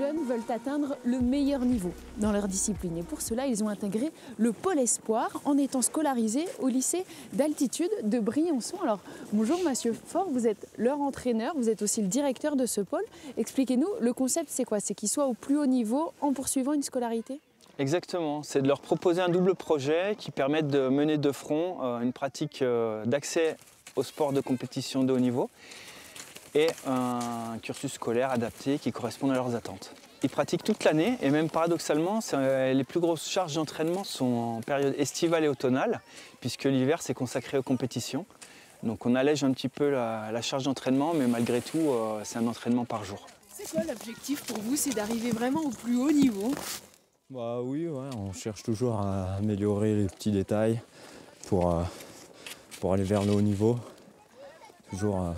jeunes veulent atteindre le meilleur niveau dans leur discipline. Et pour cela, ils ont intégré le pôle espoir en étant scolarisés au lycée d'altitude de Briançon. Alors, bonjour Monsieur Faure, vous êtes leur entraîneur, vous êtes aussi le directeur de ce pôle. Expliquez-nous, le concept c'est quoi? C'est qu'ils soient au plus haut niveau en poursuivant une scolarité? Exactement, c'est de leur proposer un double projet qui permette de mener de front une pratique d'accès au sport de compétition de haut niveau et un cursus scolaire adapté qui correspond à leurs attentes. Ils pratiquent toute l'année et même paradoxalement, les plus grosses charges d'entraînement sont en période estivale et automnale puisque l'hiver c'est consacré aux compétitions. Donc on allège un petit peu la charge d'entraînement mais malgré tout c'est un entraînement par jour. C'est quoi l'objectif pour vous? C'est d'arriver vraiment au plus haut niveau? Bah oui, ouais, on cherche toujours à améliorer les petits détails pour aller vers le haut niveau. Toujours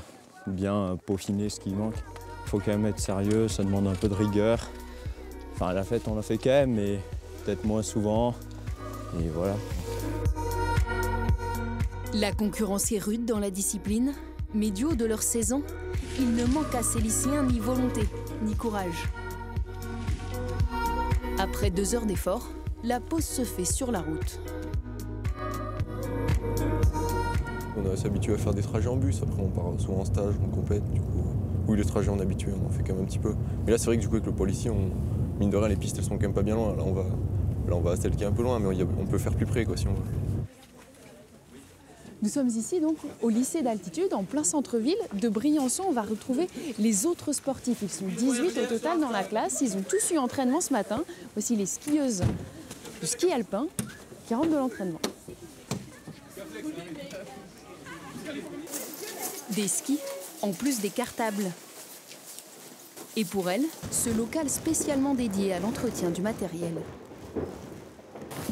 bien peaufiner ce qui manque. Il faut quand même être sérieux, ça demande un peu de rigueur. Enfin, la fête, on la fait quand même, mais peut-être moins souvent. Et voilà. La concurrence est rude dans la discipline, mais du haut de leur saison, il ne manque à ces lycéens ni volonté, ni courage. Après 2 heures d'effort, la pause se fait sur la route. On s'est habitué à faire des trajets en bus, après on part souvent en stage, on compète, du coup. Oui, les trajets on est habitué, on en fait quand même un petit peu. Mais là c'est vrai que du coup avec le pôle ici, mine de rien, les pistes elles sont quand même pas bien loin. Là on va à celle qui est un peu loin, mais on peut faire plus près quoi si on veut. Nous sommes ici donc au lycée d'altitude, en plein centre-ville de Briançon. On va retrouver les autres sportifs. Ils sont 18 au total dans la classe. Ils ont tous eu entraînement ce matin. Voici les skieuses du ski alpin qui rentrent de l'entraînement. Des skis, en plus des cartables. Et pour elles, ce local spécialement dédié à l'entretien du matériel.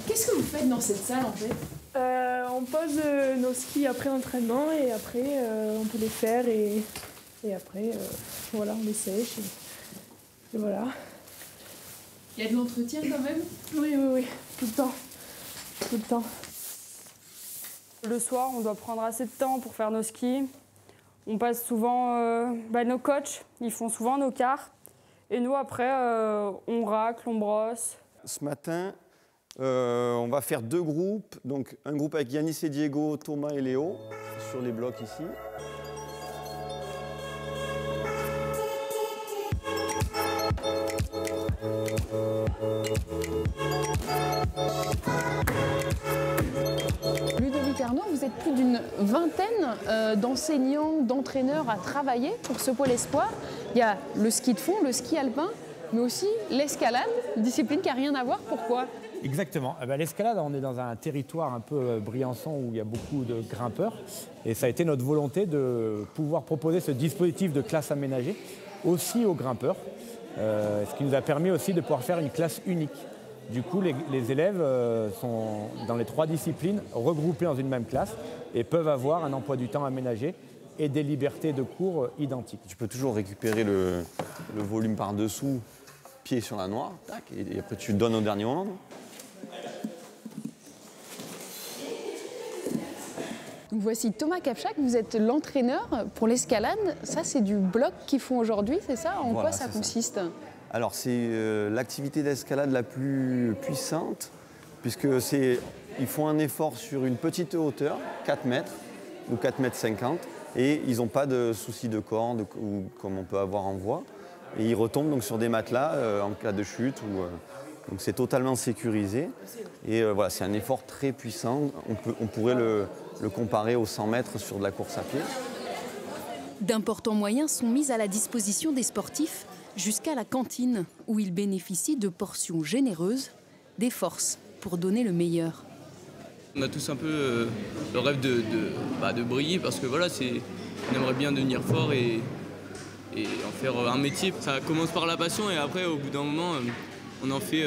Qu'est-ce que vous faites dans cette salle en fait? On pose nos skis après l'entraînement et après on peut les faire et après voilà, on les sèche et voilà. Il y a de l'entretien quand même? Oui, tout le temps. Tout le temps. Le soir, on doit prendre assez de temps pour faire nos skis. On passe souvent, nos coachs, ils font souvent nos cartes. Et nous, après, on racle, on brosse. Ce matin, on va faire 2 groupes. Donc, un groupe avec Yanis et Diego, Thomas et Léo, sur les blocs ici. Ludovic Arnaud, vous êtes plus d'une vingtaine d'enseignants, d'entraîneurs à travailler pour ce pôle espoir. Il y a le ski de fond, le ski alpin, mais aussi l'escalade, discipline qui n'a rien à voir. Pourquoi? Exactement. L'escalade, on est dans un territoire un peu Briançon où il y a beaucoup de grimpeurs. Et ça a été notre volonté de pouvoir proposer ce dispositif de classe aménagée aussi aux grimpeurs. Ce qui nous a permis aussi de pouvoir faire une classe unique. Du coup, les élèves sont dans les 3 disciplines regroupés dans une même classe et peuvent avoir un emploi du temps aménagé et des libertés de cours identiques. Tu peux toujours récupérer le volume par dessous, pied sur la noire, tac, et après tu donnes au dernier moment. Donc voici Thomas Capchac, vous êtes l'entraîneur pour l'escalade. Ça, c'est du bloc qu'ils font aujourd'hui, c'est ça? En quoi ça consiste? Alors, c'est l'activité d'escalade la plus puissante, puisqu'ils font un effort sur une petite hauteur, 4 mètres ou 4,50 mètres, et ils n'ont pas de soucis de corde ou comme on peut avoir en voie. Et ils retombent donc sur des matelas en cas de chute. Donc c'est totalement sécurisé. Et voilà, c'est un effort très puissant. On pourrait le comparer aux 100 mètres sur de la course à pied. D'importants moyens sont mis à la disposition des sportifs jusqu'à la cantine, où ils bénéficient de portions généreuses, des forces pour donner le meilleur. On a tous un peu le rêve de briller parce que voilà, on aimerait bien devenir fort et en faire un métier. Ça commence par la passion et après, au bout d'un moment, on en fait,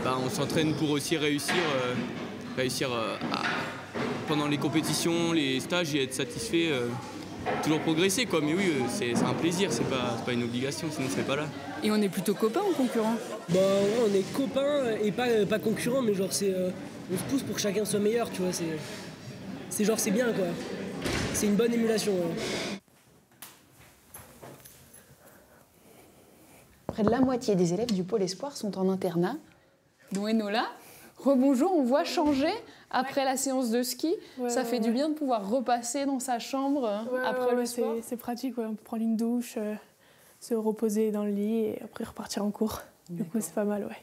on s'entraîne pour aussi réussir pendant les compétitions, les stages et être satisfait. Toujours progresser quoi, mais oui, c'est un plaisir, c'est pas une obligation, sinon on serait pas là. Et on est plutôt copains ou concurrents? On est copains et pas concurrents, mais genre on se pousse pour que chacun soit meilleur, tu vois, c'est bien quoi. C'est une bonne émulation. près de la moitié des élèves du Pôle Espoir sont en internat, dont Enola. Rebonjour, on voit changer après la séance de ski. Ça fait du bien de pouvoir repasser dans sa chambre après le sport. C'est pratique, on peut prendre une douche, se reposer dans le lit et après repartir en cours. Du coup, c'est pas mal, ouais.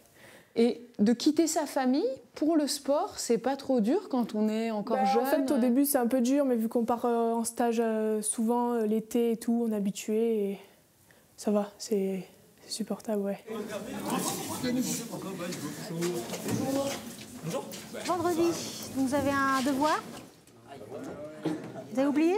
Et de quitter sa famille pour le sport, c'est pas trop dur quand on est encore jeune? En fait, au début, c'est un peu dur, mais vu qu'on part en stage souvent l'été et tout, on est habitué et ça va, c'est supportable, ouais. Vendredi, vous avez un devoir? Vous avez oublié?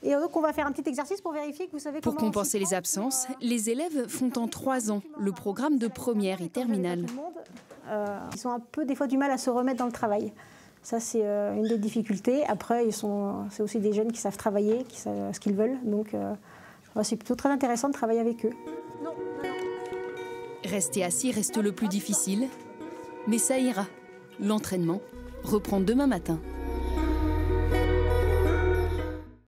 Et donc, on va faire un petit exercice pour vérifier que vous savez comment... Pour compenser les absences, les élèves font en 3 ans le programme de première et terminale. Ils ont un peu, des fois, du mal à se remettre dans le travail. Ça, c'est une des difficultés. Après, c'est aussi des jeunes qui savent travailler, qui savent ce qu'ils veulent. Donc, c'est plutôt très intéressant de travailler avec eux. Rester assis reste le plus difficile, mais ça ira. L'entraînement reprend demain matin.